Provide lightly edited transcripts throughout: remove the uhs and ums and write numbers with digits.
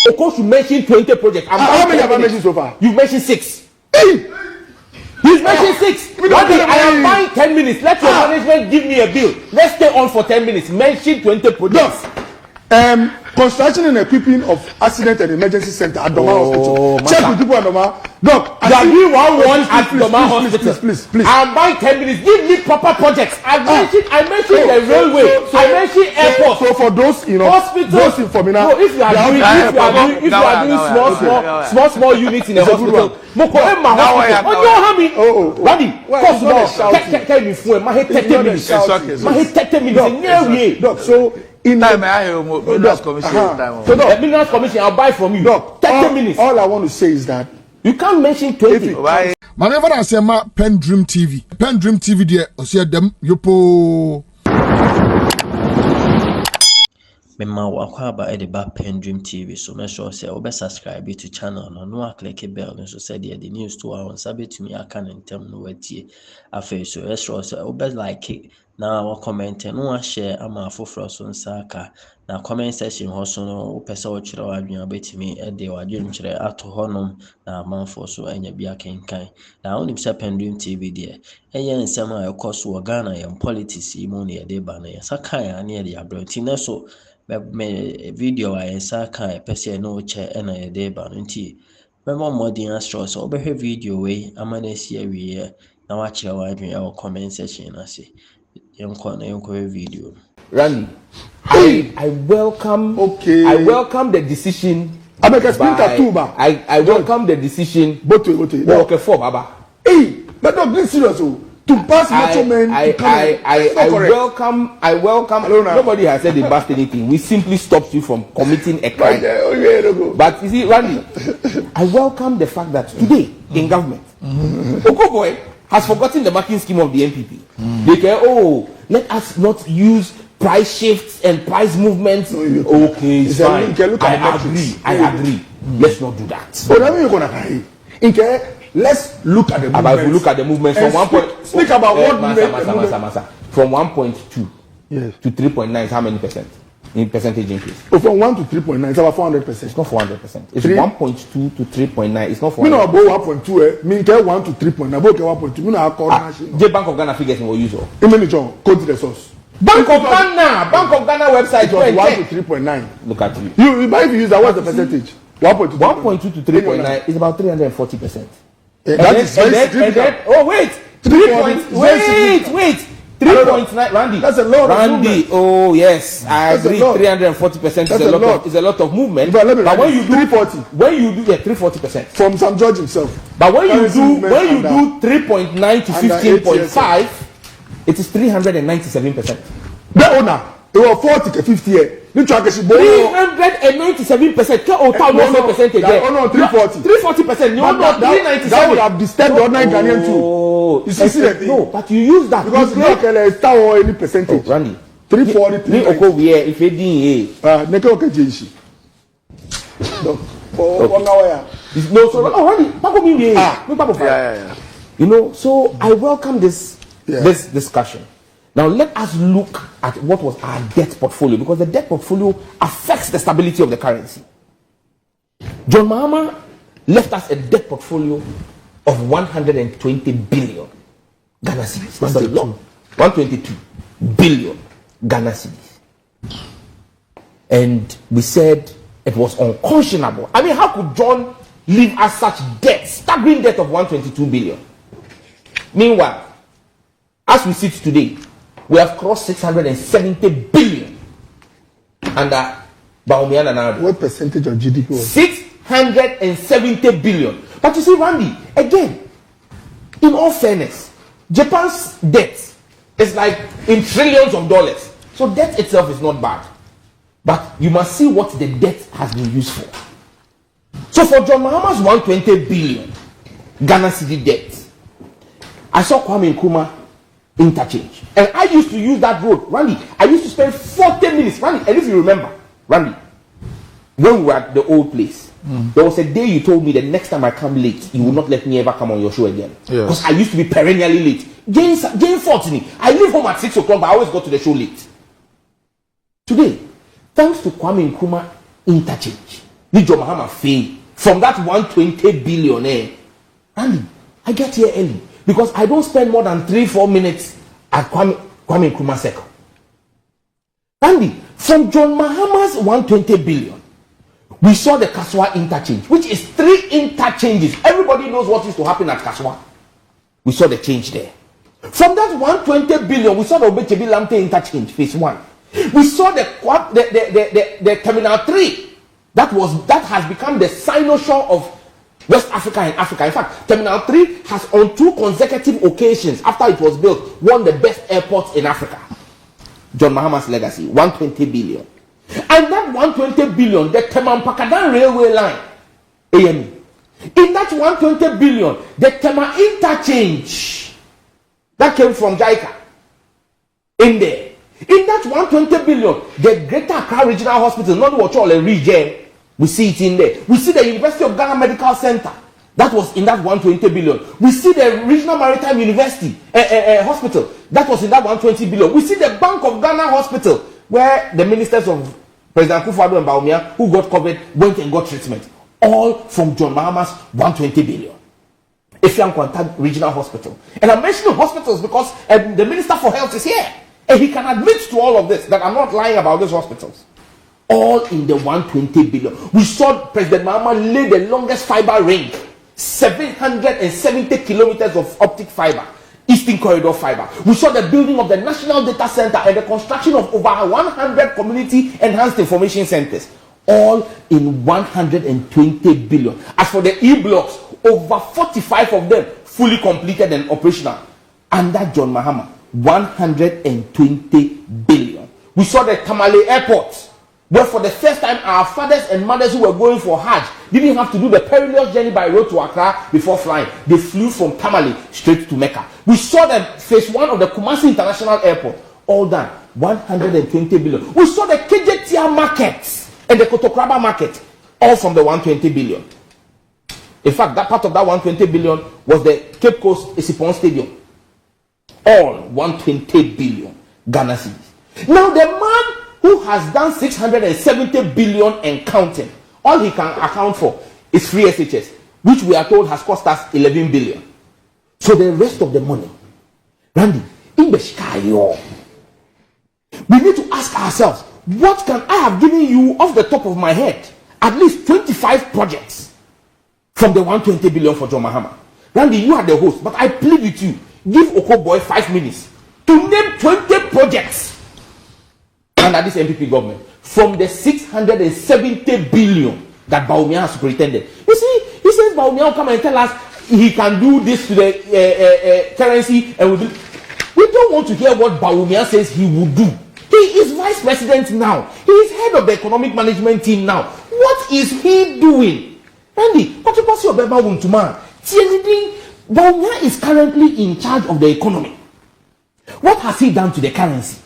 Okoe should mention 20 projects. How many have I mentioned so far? You've mentioned 6. Hey! He's mentioned 6. One day I am buying 10 minutes. Let your management give me a bill. Let's stay on for 10 minutes. Mention 20 projects. Construction and equipping of accident and emergency center at Doma Hospital. Check with people at Doma. Doc, you are doing one at Doma Hospital. Please. I'm buying 10 minutes. Give me proper projects. I mentioned the railway. I mentioned airport. So for those, hospitals. Those in Formina. No, if you are doing small units in a hospital. Mokoe Mahama. Randy, tell me for my head 30 minutes. My head 30 minutes. Doc, so. In time, I have Minerals Commission. So, the Minerals Commission, I'll buy from you. Doc, 30 minutes. All I want to say is that you can't mention 20. Whenever I say my PENDREAM TV, PENDREAM TV, there, I see them, you po. Mema wakwaba e de ba PENDREAM TV so make sure say obe subscribe to channel no click bell so say the news to our sabe to me aka ntem no watie afa so make sure say obe like na wa comment no share ama afoforo so nsaka na comment section ho so no opese wo kire wa adwen abetimi e de wa adwen kire ato honom na manfo so anya bia kenkan na onim say PENDREAM TV de eye nsem a ekoso Ghana yam politics mu ne de ba na saka ya ne de abranti na so me video I saka pese no che na ye de ba nti me mo modern astro so obehwe video we amana si awie na wa kire wa adwen e comment section na se yenko video. Randy, I welcome the decision. I welcome the decision. Okay, for Baba. Hey, but not being serious. To pass macho men. I welcome. Nobody has said they bust anything. We simply stopped you from committing a crime. But you see, Randy, I welcome the fact that today in government, Okoe has forgotten the marking scheme of the NPP. They can, let us not use price shifts and price movements. Okay, it's fine. I agree. Let's not do that. So then you're gonna carry. Let's look at the movements. About if we look at the movements from 1 point. Speak about what Masa. From 1.2 to 3.9 is how many percent? In percentage increase. From 1 to 3.9, it's about 400%. It's not 400%. It's 1.2 to 3.9. It's not 400%. Me no about 1.2. Me get 1 to 3.9. About 1.2. Me no accord. The Bank of Ghana figures in what use. Go to the source. Bank of Ghana website. It was 1 to 3.9. Look at you. You if you use that, what's the percentage? 1.2 to 3.9 is about 340%. That is very significant. Oh wait. 3.9, Randy. That's a lot of movement. Oh yes, I agree. 340% is a lot of movement. But when you do 340, when you do 340% from Sam George himself. But when you do 3.9 to 15.5, it is 397%. The owner, it was 40 to 50 years. 397%. Percentage. Oh no, 340. 340%. No, not 397. That would have disturbed the ordinary Ghanaian too. You see the thing? No, but you use that because no star or any percentage. Randy, 340. Me Okoe if it didn't. Neke Okoe JC. No. No, so Randy, yeah. You know, so I welcome this discussion. Now let us look at what was our debt portfolio, because the debt portfolio affects the stability of the currency. John Mahama left us a debt portfolio of 120 billion Ghana cedis. That's a lot. 122 billion Ghana cedis. And we said it was unconscionable. I mean, how could John leave us such debt, staggering debt of 122 billion? Meanwhile, as we sit today, we have crossed 670 billion under Bawumia and what percentage of GDP was 670 billion. But you see, Randy, again, in all fairness, Japan's debt is like in trillions of dollars. So debt itself is not bad. But you must see what the debt has been used for. So for John Mahama's 120 billion Ghana cedi debt, I saw Kwame Nkrumah interchange. And I used to use that road. Randy, I used to spend 40 minutes. Randy, and if you remember, Randy, when we were at the old place, there was a day you told me the next time I come late, you will not let me ever come on your show again. Because I used to be perennially late. Jane fought me. I leave home at 6 o'clock, but I always go to the show late. Today, thanks to Kwame Nkrumah interchange, Need John Mahama fail from that 120 billion. Andy, I get here early because I don't spend more than 3-4 minutes at Kwame Nkrumah Circle. Andy, from John Mahama's 120 billion, we saw the Kaswa interchange, which is 3 interchanges. Everybody knows what used to happen at Kaswa. We saw the change there. From that 120 billion, we saw the Obechebi Lamte interchange, phase 1. We saw the Terminal 3. That has become the cynosure of West Africa and Africa. In fact, Terminal 3 has on 2 consecutive occasions after it was built won the best airports in Africa. John Mahama's legacy, 120 billion. And that 120 billion, the Tema-Mpakadan railway line, AME. In that 120 billion, the Tema interchange that came from JICA in there. In that 120 billion, the Greater Accra Regional Hospital, not what all a region, we see it in there. We see the University of Ghana Medical Center, that was in that 120 billion. We see the Regional Maritime University Hospital, that was in that 120 billion. We see the Bank of Ghana Hospital, where the ministers of President Akufo-Addo and Bawumia, who got COVID, went and got treatment. All from John Mahama's 120 billion. Efiam Kwanta Regional Hospital. And I'm mentioning hospitals because the Minister for Health is here. And he can admit to all of this, that I'm not lying about these hospitals. All in the 120 billion. We saw President Mahama lay the longest fiber ring. 770 kilometers of optic fiber. Eastern Corridor fiber. We saw the building of the National Data Center and the construction of over 100 community enhanced information centers. All in 120 billion. As for the E-blocks, over 45 of them fully completed and operational. Under John Mahama, 120 billion. We saw the Tamale Airport, where for the first time our fathers and mothers who were going for Hajj didn't have to do the perilous journey by road to Accra before flying. They flew from Tamale straight to Mecca. We saw the phase 1 of the Kumasi International Airport. All done, 120 billion. We saw the KJTR market and the Kotokraba market, all from the 120 billion. In fact, that part of that 120 billion was the Cape Coast Isipon Stadium. All 120 billion Ghana cedis. Now the man who has done 670 billion and counting, all he can account for is free SHS, which we are told has cost us 11 billion. So the rest of the money, Randy, in the sky, we need to ask ourselves, what can I have given you off the top of my head? At least 25 projects from the 120 billion for John Mahama. Randy, you are the host, but I plead with you, give Okoe 5 minutes to name 20 projects under this NPP government from the 670 billion that Bawumia has pretended. You see, he says Bawumia will come and tell us he can do this to the currency, and we don't want to hear what Bawumia says he will do. He is vice president now. He is head of the economic management team now. What is he doing? Andy, Bawumia is currently in charge of the economy. What has he done to the currency?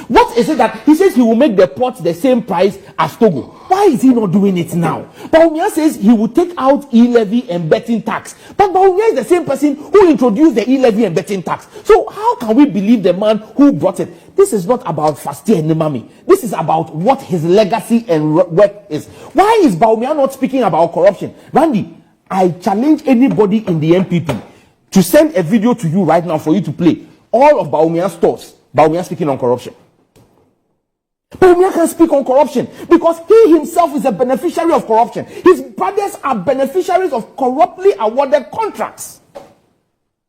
What is it that he says he will make the port the same price as Togo? Why is he not doing it now? Bawumia says he will take out e-levy and betting tax. But Bawumia is the same person who introduced the e-levy and betting tax. So how can we believe the man who brought it? This is not about Fastia and Nemami. This is about what his legacy and work is. Why is Bawumia not speaking about corruption? Randy, I challenge anybody in the NPP to send a video to you right now for you to play. All of Bawumia's thoughts. Bawumia speaking on corruption. Bawumia can speak on corruption because he himself is a beneficiary of corruption. His brothers are beneficiaries of corruptly awarded contracts.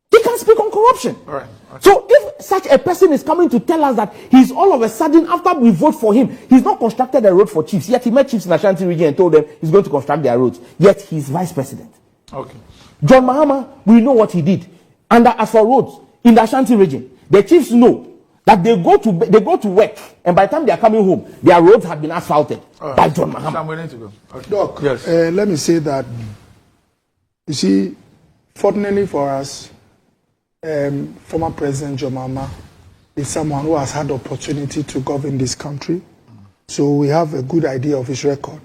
He can speak on corruption. All right. Okay. So if such a person is coming to tell us that he's all of a sudden, after we vote for him, he's not constructed a road for chiefs, yet he met chiefs in Ashanti region and told them he's going to construct their roads, yet he's vice president. Okay. John Mahama, we know what he did. And as for roads in the Ashanti region, the chiefs know that they go to work, and by the time they are coming home, their roads have been asphalted by John Mahama. I'm willing to go. Okay. Doc, yes. let me say that, you see, fortunately for us, former President John Mahama is someone who has had the opportunity to govern this country. So we have a good idea of his record.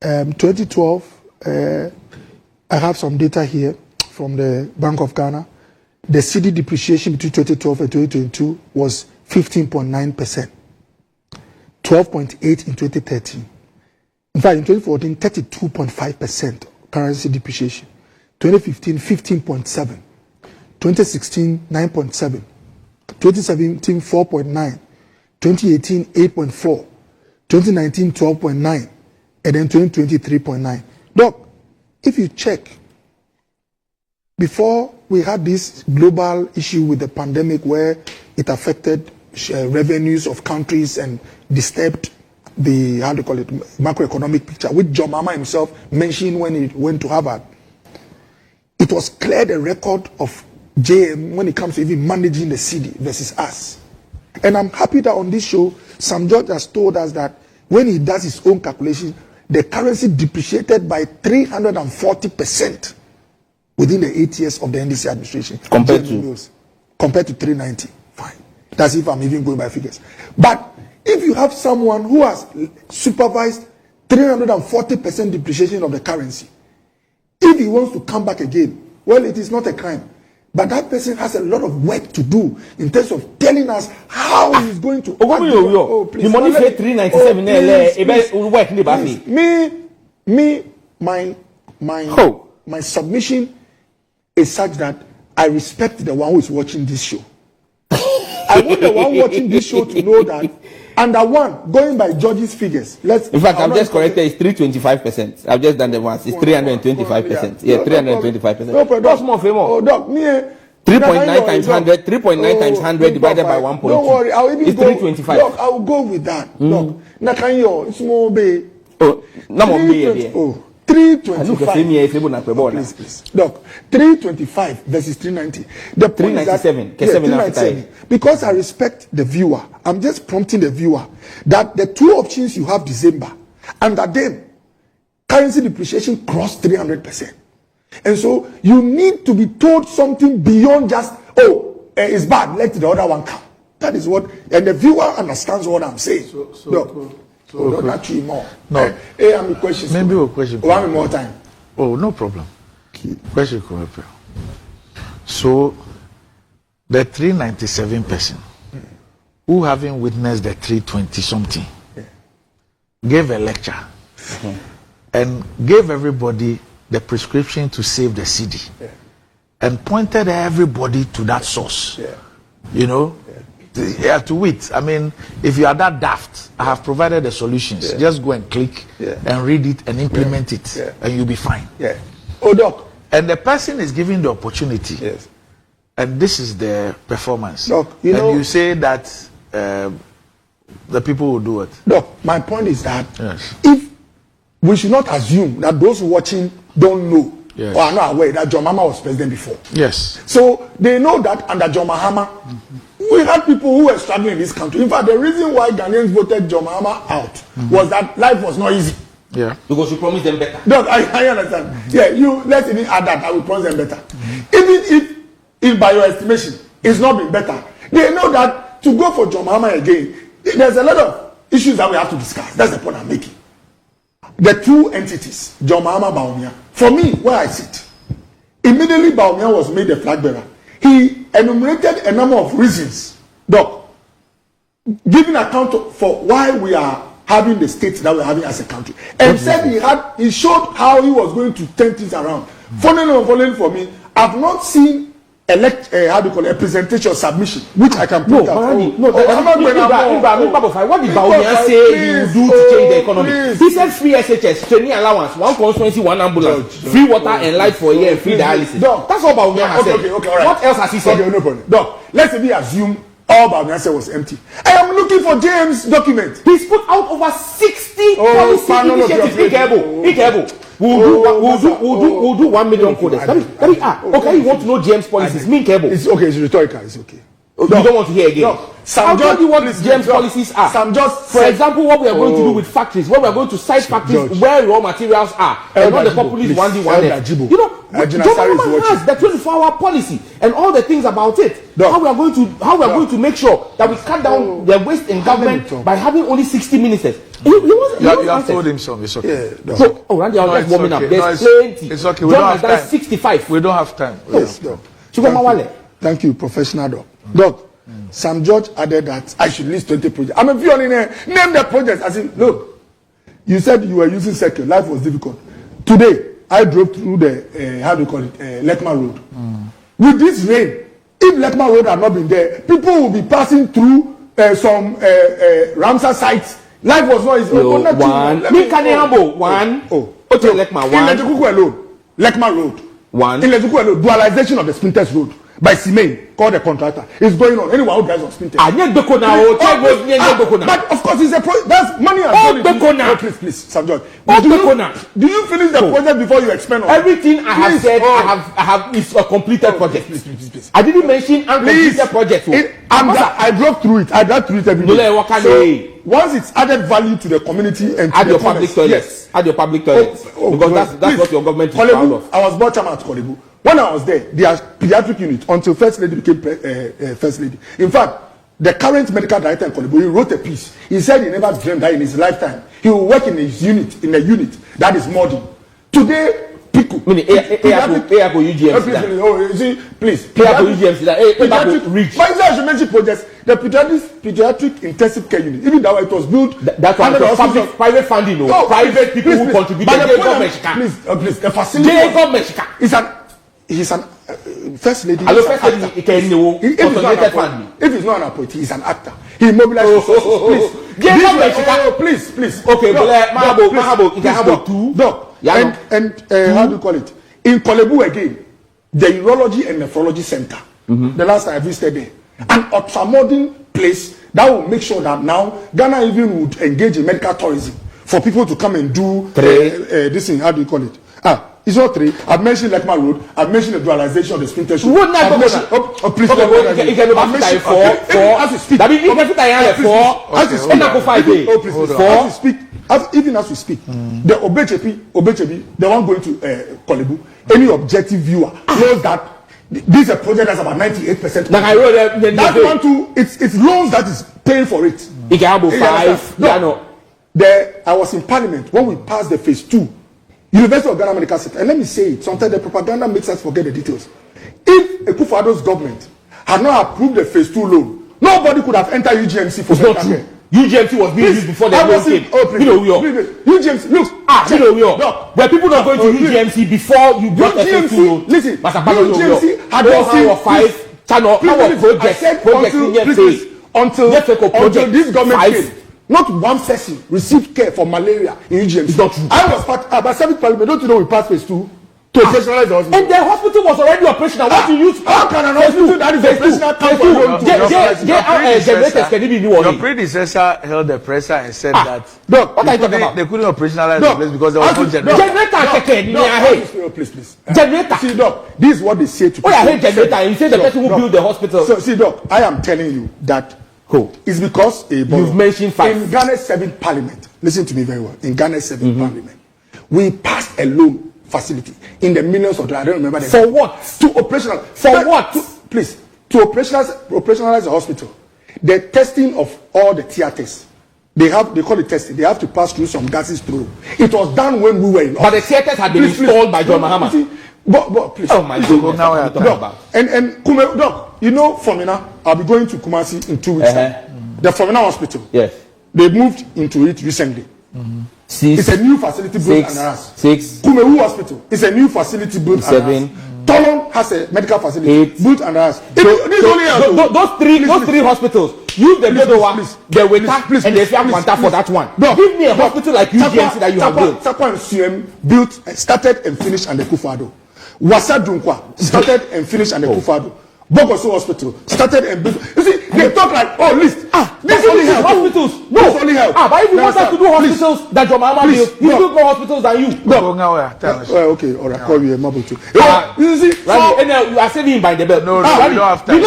2012, I have some data here from the Bank of Ghana. The cedi depreciation between 2012 and 2022 was 15.9%, 12.8% in 2013, In fact, in 2014, 32.5% currency depreciation. 2015, 15.7%. 2016, 9.7%. 2017, 4.9%. 2018, 8.4%. 2019, 12.9%. And then 2020, 3.9%. Doc, if you check, before we had this global issue with the pandemic where it affected revenues of countries and disturbed the, how do you call it, macroeconomic picture, which John Mahama himself mentioned when he went to Harvard, it was clear the record of JM when it comes to even managing the city versus us. And I'm happy that on this show, Sam George has told us that when he does his own calculation, the currency depreciated by 340% within the 8 years of the NDC administration. Compared to 390. Fine. That's if I'm even going by figures. But if you have someone who has supervised 340% depreciation of the currency, if he wants to come back again, well, it is not a crime. But that person has a lot of work to do in terms of telling us how he's going to. Please. The money for 397. My submission is such that I respect the one who is watching this show. I want the one watching this show to know that under one, going by George's figures. In fact, I'm just corrected. It's 325%. I've just done the ones. It's 325%. Yeah, 325%. No problem. That's more famous. Oh, Doc, 3.9 times 100. 3.9 times 100 divided by 1.2. Don't worry, I'll even it's go. 325. Doc, I'll go with that. Doc, Nakanyo, it's more bay. Oh, no more 325. Please. Doc, 325 versus 390. The 397. 397. Because I respect the viewer, I'm just prompting the viewer that the two options you have December, under them, currency depreciation crossed 300%. And so you need to be told something beyond just, it's bad, let the other one come. That is what, and the viewer understands what I'm saying. So don't actually more. No. I'm a question. Maybe a question. One more time. Oh, no problem. Question come up. So the 397 person who having witnessed the 320 something gave a lecture and gave everybody the prescription to save the city and pointed everybody to that source. You know? Yeah, to wit. I mean, if you are that daft, I have provided the solutions. Just go and click and read it and implement it, and you'll be fine. Oh, Doc. And the person is given the opportunity, and this is the performance. Doc, you say that the people will do it. Doc, my point is that if we should not assume that those watching don't know or are not aware that John Mahama was president before. Yes. So they know that under John Mahama, we had people who were struggling in this country. In fact, the reason why Ghanaians voted John Mahama out was that life was not easy. Yeah. Because you promised them better. No, I understand. Let's even add that I will promise them better. Even if by your estimation it's not been better, they know that to go for John Mahama again, there's a lot of issues that we have to discuss. That's the point I'm making. The two entities, John Mahama, Bawumia. For me, where I sit, immediately Bawumia was made the flag bearer. He enumerated a number of reasons, Doc, giving account for why we are having the state that we're having as a country, and said he showed how he was going to turn things around. Following for me, I've not seen a presentation or submission which I can put out. What did Bawumia say he would do to change the economy? He said free SHS, training allowance, 1 constituency, 1 ambulance, free water and light for a year, and free dialysis. That's all Bawumia has said. Okay, all right. What else has he said? Okay, no problem. Doc, let's assume all Bawumia said was empty. I am looking for James' document. He's put out over 60 policy initiatives. We'll do 1 million coders. Okay, you want to know James' policies? It's rhetorical. It's okay. You don't want to hear again. I'll tell you what James' policies are. For example, what we are going to do with factories, what we are going to site factories where raw materials are, and not the populist one day. You know, John has the 24-hour policy and all the things about it. How we are going to make sure that we cut down the waste in government by having only 60 ministers. You have told him so. It's okay. Randy, I'm just warming up. There's plenty. It's okay. We don't have time. 65. We don't have time. Thank you, professional Doc. Doc, Sam George added that I should list 20 projects. I'm a viewer in there. Name the projects. I said, look, You said you were using circle. Life was difficult. Today, I drove through the how do you call it, Lekma Road. With this rain, if Lekma Road had not been there, people will be passing through some Ramsar sites. Life was not easy. One. Okay, Lekma one. In Lejukuku alone, Lekma Road. One. In Lejukuku alone, dualization of the Sprinters Road by Simain, called the contractor, is going on. Anyone who drives on Sprinters. But of course, it's a that's money. Please, Sam John. Do you finish the project before you expand on everything I have said? I have is a completed project. Please. I didn't mention uncompleted project. I drove through it. I drive through it every day. So once it's added value to the community and add your public toilets. Yes. Add your public toilets. Because that's what your government is proud of. I was board chairman at Kolebu. When I was there, their pediatric unit until First Lady became First Lady. In fact, the current medical director in Kolebu, he wrote a piece. He said he never dreamed that in his lifetime he will work in his unit, in a unit that is modern. Today, people. Please. But I should mention projects. The pediatric intensive care unit, even that it was built. That one was private funding, private people who contributed. Please, the facility. He's an First Lady. If he's not an appointee, he's an actor. He mobilized resources. Please. Okay, Mahabo too. And how do you call it? In Kolebu again, the urology and nephrology center. The last time I visited there, an ultramodern place that will make sure that now Ghana even would engage in medical tourism for people to come and do this thing. How do you call it? It's not three. I've mentioned Lekma Road. I've mentioned the dualization of the Sprinters Road. Please. Even as we speak, the Obechepi, the one going to Kolebu, any objective viewer knows that this is a project that's about 98%. That one too, it's loans that is paying for it. I was in Parliament when we passed the phase 2. University of Ghana Medical Center. And let me say it, sometimes the propaganda makes us forget the details. If Akufo-Addo's government had not approved the phase 2 loan, nobody could have entered UGMC for not true. UGMC was being used before the loan came. UGMC, look, were people not going to UGMC before you brought the phase 2 loan? Listen, UGMC had until this government came. Not one person received care for malaria in UGMC. It's not true. I was part of Civic Parliament. Don't you know we passed phase 2 to operationalize the hospital? And the hospital was already operational. What you use? How can an hospital that is operational come for your predecessor held the presser and said that what are you talking about? They couldn't operationalize the place because there was no generator. Please. Generator. See, Doc, this is what they say to people. I hate generator. And you say the person who built the hospital. So, see, Doc, I am telling you that it's because you've mentioned 5. In Ghana's 7th Parliament, listen to me very well. In Ghana's 7th Parliament, we passed a loan facility in the millions of dollars. I don't remember the for what? To operational. For what? To operationalize the hospital. The testing of all the theaters. They call it testing. They have to pass through some gases through. It was done when we were in office. But the theaters had been installed by John Mahama. But please. Oh my goodness. Now we are talking about. And Doc, you know Fomina, I'll be going to Kumasi in 2 weeks time. The Fomina Hospital. Yes. They moved into it recently. 6. It's a new facility built under us. 6. Kumewu Hospital. It's a new facility built 7. Under us. Tolon has a medical facility 8. built under us. Those three hospitals. Use the Bedowa, the Weta, and the Fiakwanta for that one. Give me a hospital like UGMC that you have built. Sakwa and CM built, started and finished under Akufo-Addo. Wasa Dunkwa started and finished under Akufo-Addo. Bogoso Hospital started and built. You see, they talk like, this only help. Hospitals. No. This only help. But if you want us to do hospitals that your mama built, you build more hospitals than you. Okay, all right. Call you a mobile too. You see, you are saving by the bell. No, we don't have time.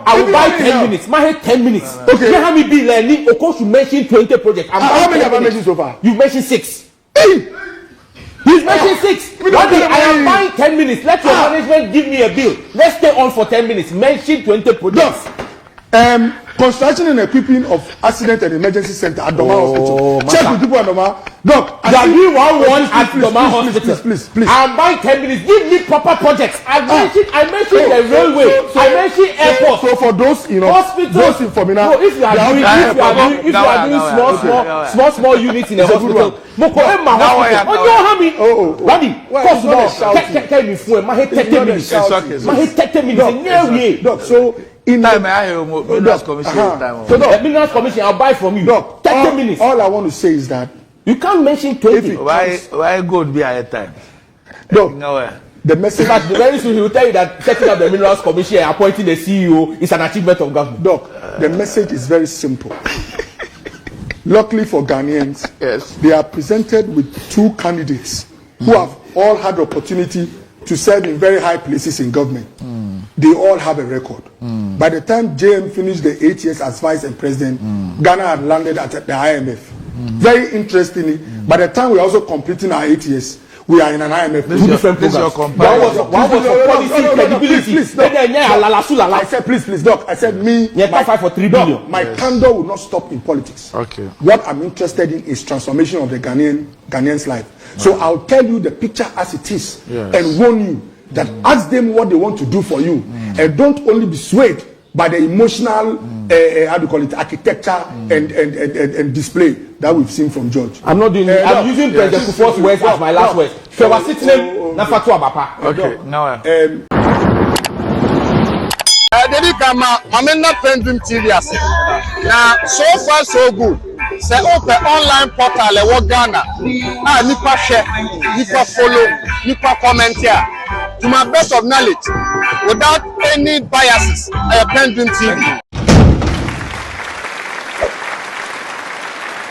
I will buy 10 minutes. My head 10 minutes. Okay. You have me be learning. Okoe should mention 20 projects. How many have I mentioned so far? You've mentioned 6. Hey! He's mentioned 6. One day I am buying 10 minutes. Let your management give me a bill. Let's stay on for 10 minutes. Mention 20 projects. Construction and equipping of accident and emergency center at Doma Hospital. Check with people at Doma. Doc, You are doing 1-1 at Doma Hospital. Please. I'm buying 10 minutes. Give me proper projects. I mentioned the railway. I mentioned airport. So for those, hospitals. those in Formina, if you are doing small units in a hospital, Randy, tell me for my 30 minutes. My 30 minutes. So in time I have Minerals Commission time. So the Minerals Commission, I'll buy from you. 30 minutes. All I want to say is that you can't mention 20. Why gold be at time? The message. But very soon he will tell you that setting up the Minerals Commission and appointing the CEO is an achievement of government. Doc, the message is very simple. Luckily for Ghanaians, yes, they are presented with two candidates who have all had the opportunity to serve in very high places in government. They all have a record. By the time JM finished the 8 years as vice president, Ghana had landed at the IMF. Very interestingly, by the time we are also completing our 8 years, we are in an IMF. Two different programs. One was for policy credibility. I said, please, Doc. I said, my 5 for 3 billion. My candor will not stop in politics. Okay. What I'm interested in is transformation of the Ghanaian's life. So I'll tell you the picture as it is and warn you that ask them what they want to do for you, and don't only be swayed by the emotional, architecture and display that we've seen from George. I'm not doing it. I'm using President Kufuor's words as my last words. So we're sitting in Nafatu Abapa. Okay, now. Dedi kama amena PENDREAM TV ase. Na so far so good. Say open online portal e wo Ghana. Nipa share, nipa follow, nipa comment here. To my best of knowledge, without any biases, PENDREAM TV.